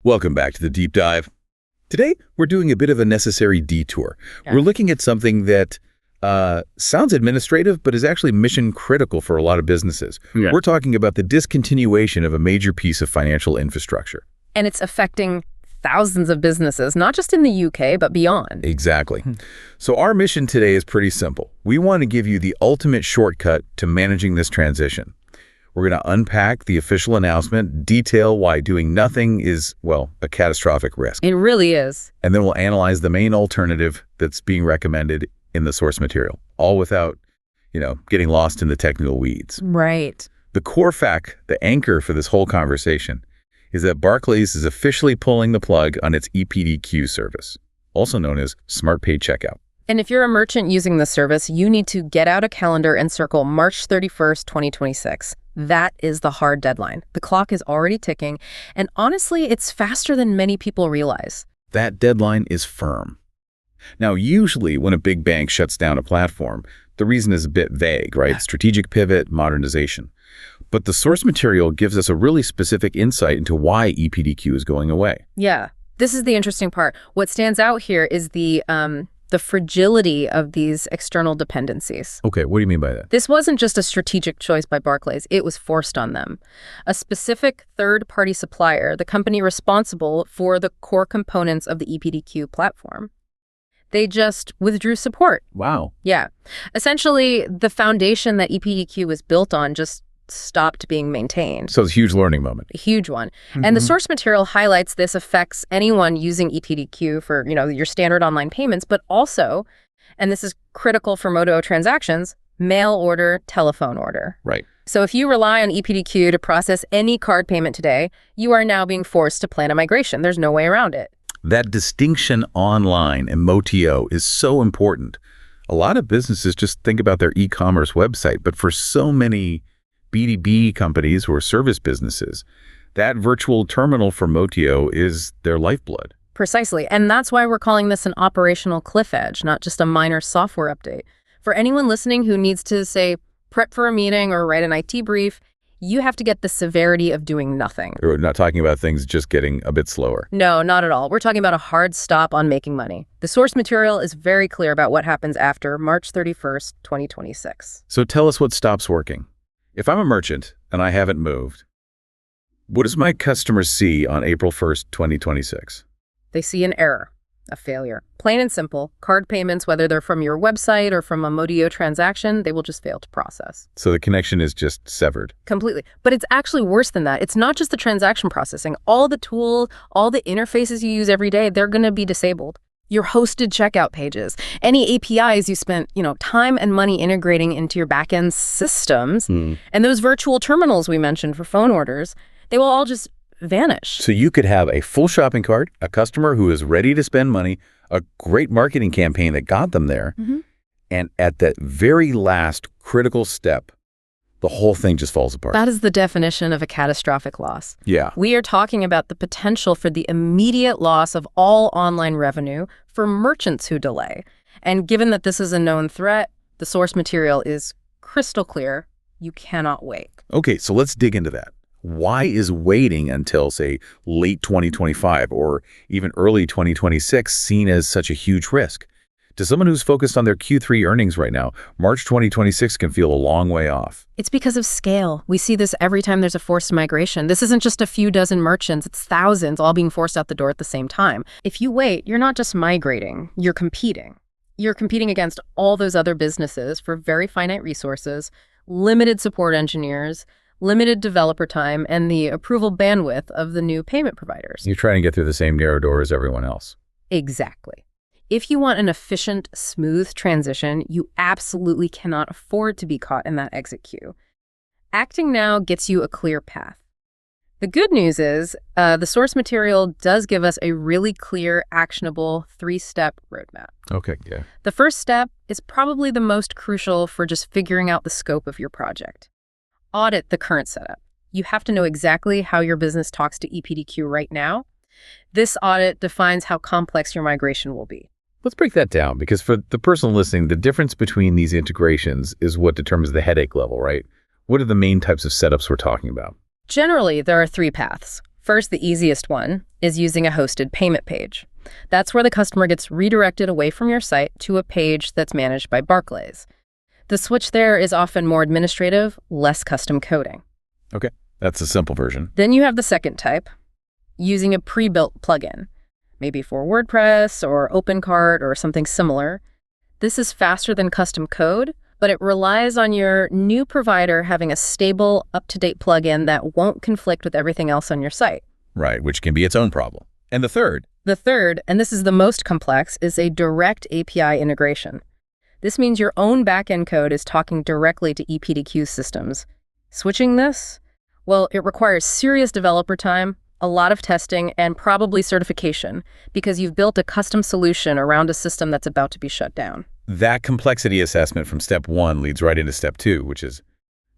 Welcome back to the Deep Dive. Today, we're doing a bit of a necessary detour. Yeah. We're looking at something that sounds administrative, but is actually mission critical for a lot of businesses. Yeah. We're talking about the discontinuation of a major piece of financial infrastructure. And it's affecting thousands of businesses, not just in the UK, but beyond. Exactly. So our mission today is pretty simple. We want to give you the ultimate shortcut to managing this transition. We're going to unpack the official announcement, detail why doing nothing is, well, a catastrophic risk. It really is. And then we'll analyze the main alternative that's being recommended in the source material, all without, getting lost in the technical weeds. Right. The core fact, the anchor for this whole conversation, is that Barclays is officially pulling the plug on its ePDQ service, also known as Smart Pay Checkout. And if you're a merchant using this service, you need to get out a calendar and circle March 31st, 2026. That is the hard deadline. The clock is already ticking, and honestly, it's faster than many people realize. That deadline is firm. Now, usually when a big bank shuts down a platform, the reason is a bit vague, right? Strategic pivot, modernization. But the source material gives us a really specific insight into why ePDQ is going away. Yeah, this is the interesting part. What stands out here is the fragility of these external dependencies. Okay, what do you mean by that? This wasn't just a strategic choice by Barclays, it was forced on them. A specific third-party supplier, the company responsible for the core components of the ePDQ platform, they just withdrew support. Wow. Yeah. Essentially, the foundation that ePDQ was built on just stopped being maintained. So it's a huge learning moment. A huge one. And the source material highlights this affects anyone using ePDQ for, your standard online payments, but also, and this is critical for Modo transactions, mail order, telephone order. Right. So if you rely on ePDQ to process any card payment today, you are now being forced to plan a migration. There's no way around it. That distinction online and MOTO is so important. A lot of businesses just think about their e-commerce website, but for so many B2B companies or service businesses, that virtual terminal for MOTO is their lifeblood. Precisely. And that's why we're calling this an operational cliff edge, not just a minor software update. For anyone listening who needs to, say, prep for a meeting or write an IT brief, you have to get the severity of doing nothing. We're not talking about things just getting a bit slower. No, not at all. We're talking about a hard stop on making money. The source material is very clear about what happens after March 31st, 2026. So tell us what stops working. If I'm a merchant and I haven't moved, what does my customer see on April 1st, 2026? They see an error, a failure. Plain and simple, card payments, whether they're from your website or from a Modio transaction, they will just fail to process. So the connection is just severed. Completely. But it's actually worse than that. It's not just the transaction processing. All the tools, all the interfaces you use every day, they're going to be disabled. Your hosted checkout pages, any APIs you spent, time and money integrating into your backend systems, and those virtual terminals we mentioned for phone orders, they will all just vanish. So you could have a full shopping cart, a customer who is ready to spend money, a great marketing campaign that got them there, and at that very last critical step, the whole thing just falls apart. That is the definition of a catastrophic loss. Yeah. We are talking about the potential for the immediate loss of all online revenue for merchants who delay. And given that this is a known threat, the source material is crystal clear. You cannot wait. Okay, so let's dig into that. Why is waiting until, say, late 2025 or even early 2026 seen as such a huge risk? To someone who's focused on their Q3 earnings right now, March 2026 can feel a long way off. It's because of scale. We see this every time there's a forced migration. This isn't just a few dozen merchants, it's thousands all being forced out the door at the same time. If you wait, you're not just migrating, you're competing. You're competing against all those other businesses for very finite resources, limited support engineers, limited developer time, and the approval bandwidth of the new payment providers. You're trying to get through the same narrow door as everyone else. Exactly. If you want an efficient, smooth transition, you absolutely cannot afford to be caught in that exit queue. Acting now gets you a clear path. The good news is the source material does give us a really clear, actionable 3-step roadmap. Okay, yeah. The first step is probably the most crucial for just figuring out the scope of your project. Audit the current setup. You have to know exactly how your business talks to ePDQ right now. This audit defines how complex your migration will be. Let's break that down, because for the person listening, the difference between these integrations is what determines the headache level, right? What are the main types of setups we're talking about? Generally, there are 3 paths. First, the easiest one is using a hosted payment page. That's where the customer gets redirected away from your site to a page that's managed by Barclays. The switch there is often more administrative, less custom coding. Okay, that's a simple version. Then you have the second type, using a pre-built plugin, maybe for WordPress or OpenCart or something similar. This is faster than custom code, but it relies on your new provider having a stable, up-to-date plugin that won't conflict with everything else on your site. Right, which can be its own problem. And the third? The third, and this is the most complex, is a direct API integration. This means your own backend code is talking directly to ePDQ systems. Switching this? Well, it requires serious developer time, a lot of testing, and probably certification, because you've built a custom solution around a system that's about to be shut down. That complexity assessment from step 1 leads right into step 2, which is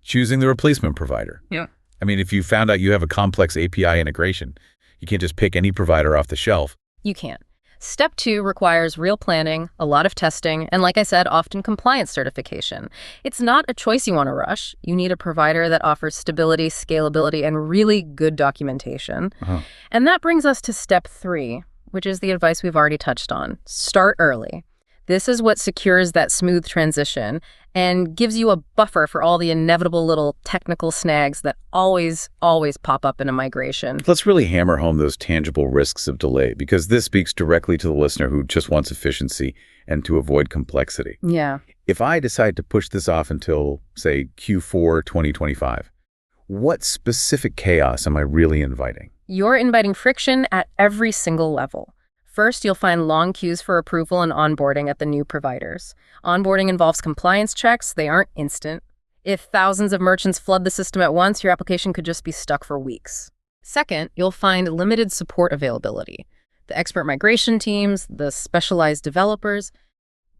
choosing the replacement provider. Yeah. I mean, if you found out you have a complex API integration, you can't just pick any provider off the shelf. You can't. Step 2 requires real planning, a lot of testing, and like I said, often compliance certification. It's not a choice you want to rush. You need a provider that offers stability, scalability, and really good documentation. And that brings us to step 3, which is the advice we've already touched on. Start early. This is what secures that smooth transition and gives you a buffer for all the inevitable little technical snags that always pop up in a migration. Let's really hammer home those tangible risks of delay, because this speaks directly to the listener who just wants efficiency and to avoid complexity. Yeah. If I decide to push this off until, say, Q4 2025, what specific chaos am I really inviting? You're inviting friction at every single level. First, you'll find long queues for approval and onboarding at the new providers. Onboarding involves compliance checks. They aren't instant. If thousands of merchants flood the system at once, your application could just be stuck for weeks. Second, you'll find limited support availability. The expert migration teams, the specialized developers,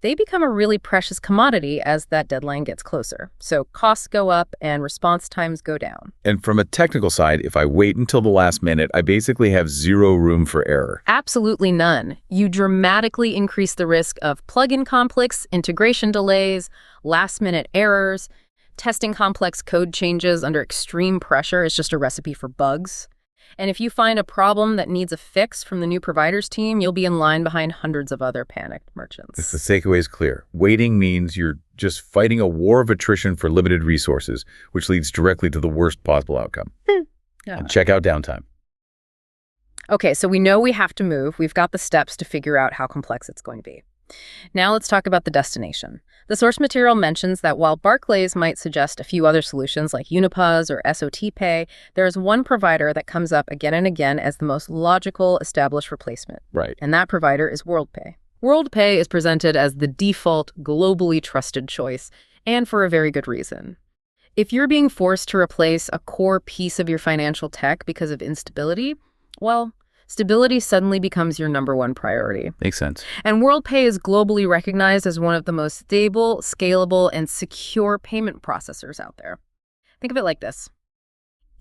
they become a really precious commodity as that deadline gets closer. So costs go up and response times go down. And from a technical side, if I wait until the last minute, I basically have zero room for error. Absolutely none. You dramatically increase the risk of plugin conflicts, integration delays, last-minute errors. Testing complex code changes under extreme pressure is just a recipe for bugs. And if you find a problem that needs a fix from the new provider's team, you'll be in line behind hundreds of other panicked merchants. The takeaway is clear. Waiting means you're just fighting a war of attrition for limited resources, which leads directly to the worst possible outcome. Yeah. And check out downtime. Okay, so we know we have to move. We've got the steps to figure out how complex it's going to be. Now let's talk about the destination. The source material mentions that while Barclays might suggest a few other solutions like Unipuz or SOT Pay, there is one provider that comes up again and again as the most logical established replacement. Right. And that provider is WorldPay. WorldPay is presented as the default, globally trusted choice, and for a very good reason. If you're being forced to replace a core piece of your financial tech because of instability, well, stability suddenly becomes your number one priority. Makes sense. And WorldPay is globally recognized as one of the most stable, scalable, and secure payment processors out there. Think of it like this.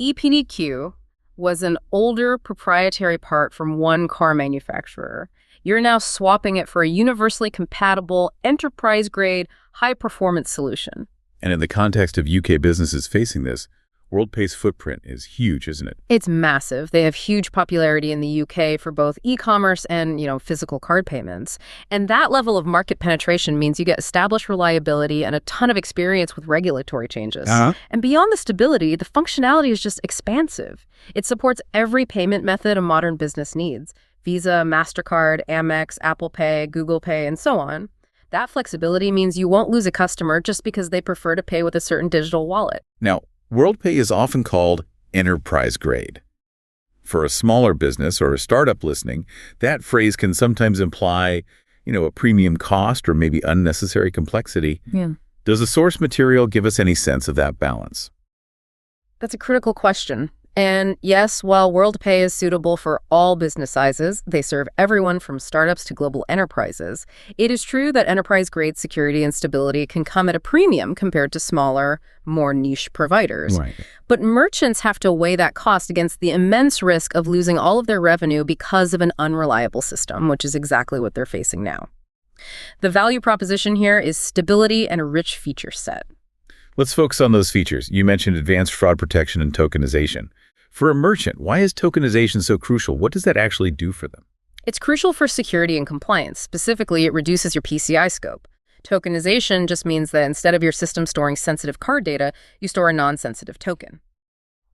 ePDQ was an older proprietary part from one car manufacturer. You're now swapping it for a universally compatible, enterprise-grade, high-performance solution. And in the context of UK businesses facing this, WorldPay's footprint is huge, isn't it? It's massive. They have huge popularity in the UK for both e-commerce and, physical card payments. And that level of market penetration means you get established reliability and a ton of experience with regulatory changes. And beyond the stability, the functionality is just expansive. It supports every payment method a modern business needs. Visa, MasterCard, Amex, Apple Pay, Google Pay, and so on. That flexibility means you won't lose a customer just because they prefer to pay with a certain digital wallet. Now, WorldPay is often called enterprise grade. For a smaller business or a startup listening, that phrase can sometimes imply, a premium cost or maybe unnecessary complexity. Yeah. Does the source material give us any sense of that balance? That's a critical question. And yes, while WorldPay is suitable for all business sizes, they serve everyone from startups to global enterprises, it is true that enterprise-grade security and stability can come at a premium compared to smaller, more niche providers. Right. But merchants have to weigh that cost against the immense risk of losing all of their revenue because of an unreliable system, which is exactly what they're facing now. The value proposition here is stability and a rich feature set. Let's focus on those features. You mentioned advanced fraud protection and tokenization. For a merchant, why is tokenization so crucial? What does that actually do for them? It's crucial for security and compliance. Specifically, it reduces your PCI scope. Tokenization just means that instead of your system storing sensitive card data, you store a non-sensitive token.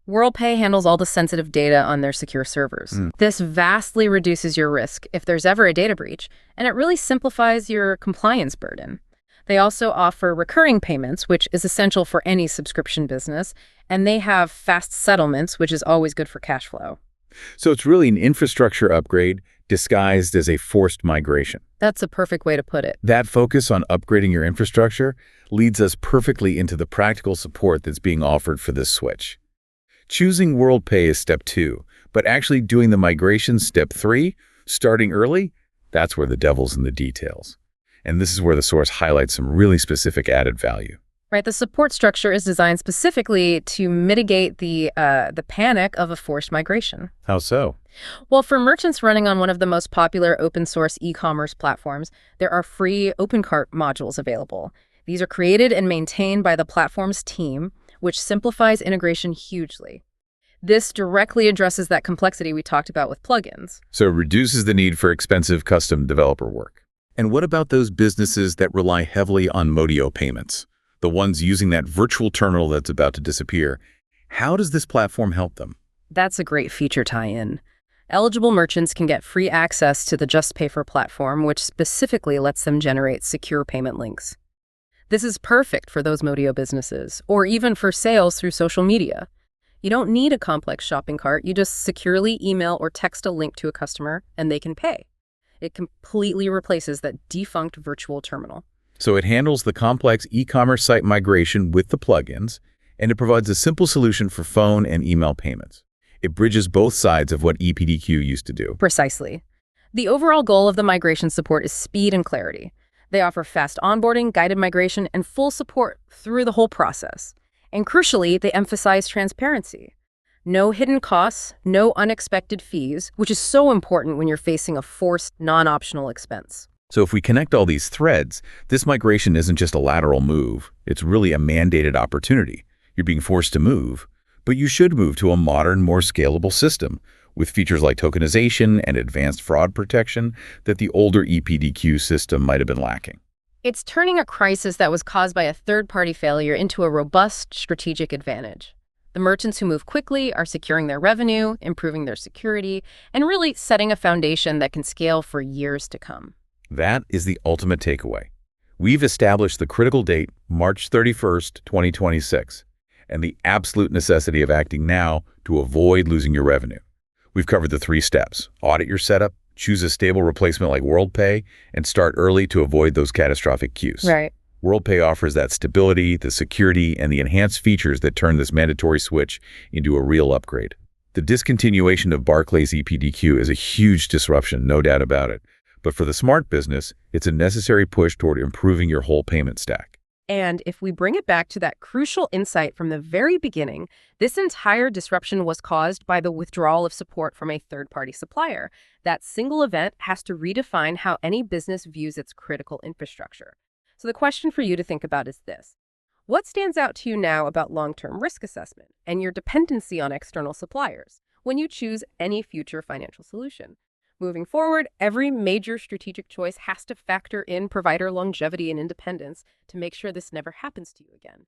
WorldPay handles all the sensitive data on their secure servers. This vastly reduces your risk if there's ever a data breach, and it really simplifies your compliance burden. They also offer recurring payments, which is essential for any subscription business, and they have fast settlements, which is always good for cash flow. So it's really an infrastructure upgrade disguised as a forced migration. That's a perfect way to put it. That focus on upgrading your infrastructure leads us perfectly into the practical support that's being offered for this switch. Choosing WorldPay is step 2, but actually doing the migration, step 3, starting early, that's where the devil's in the details. And this is where the source highlights some really specific added value. Right, the support structure is designed specifically to mitigate the panic of a forced migration. How so? Well, for merchants running on one of the most popular open-source e-commerce platforms, there are free OpenCart modules available. These are created and maintained by the platform's team, which simplifies integration hugely. This directly addresses that complexity we talked about with plugins. So it reduces the need for expensive custom developer work. And what about those businesses that rely heavily on Modio payments? The ones using that virtual terminal that's about to disappear. How does this platform help them? That's a great feature tie-in. Eligible merchants can get free access to the JustPayFor platform, which specifically lets them generate secure payment links. This is perfect for those Modio businesses, or even for sales through social media. You don't need a complex shopping cart. You just securely email or text a link to a customer, and they can pay. It completely replaces that defunct virtual terminal. So it handles the complex e-commerce site migration with the plugins, and it provides a simple solution for phone and email payments. It bridges both sides of what ePDQ used to do. Precisely. The overall goal of the migration support is speed and clarity. They offer fast onboarding, guided migration, and full support through the whole process. And crucially, they emphasize transparency. No hidden costs, no unexpected fees, which is so important when you're facing a forced, non-optional expense. So if we connect all these threads, this migration isn't just a lateral move. It's really a mandated opportunity. You're being forced to move, but you should move to a modern, more scalable system with features like tokenization and advanced fraud protection that the older ePDQ system might have been lacking. It's turning a crisis that was caused by a third-party failure into a robust strategic advantage. The merchants who move quickly are securing their revenue, improving their security, and really setting a foundation that can scale for years to come. That is the ultimate takeaway. We've established the critical date, March 31st, 2026, and the absolute necessity of acting now to avoid losing your revenue. We've covered the 3 steps: audit your setup, choose a stable replacement like WorldPay, and start early to avoid those catastrophic queues. Right. WorldPay offers that stability, the security, and the enhanced features that turn this mandatory switch into a real upgrade. The discontinuation of Barclays ePDQ is a huge disruption, no doubt about it. But for the smart business, it's a necessary push toward improving your whole payment stack. And if we bring it back to that crucial insight from the very beginning, this entire disruption was caused by the withdrawal of support from a third-party supplier. That single event has to redefine how any business views its critical infrastructure. So the question for you to think about is this: what stands out to you now about long-term risk assessment and your dependency on external suppliers when you choose any future financial solution? Moving forward, every major strategic choice has to factor in provider longevity and independence to make sure this never happens to you again.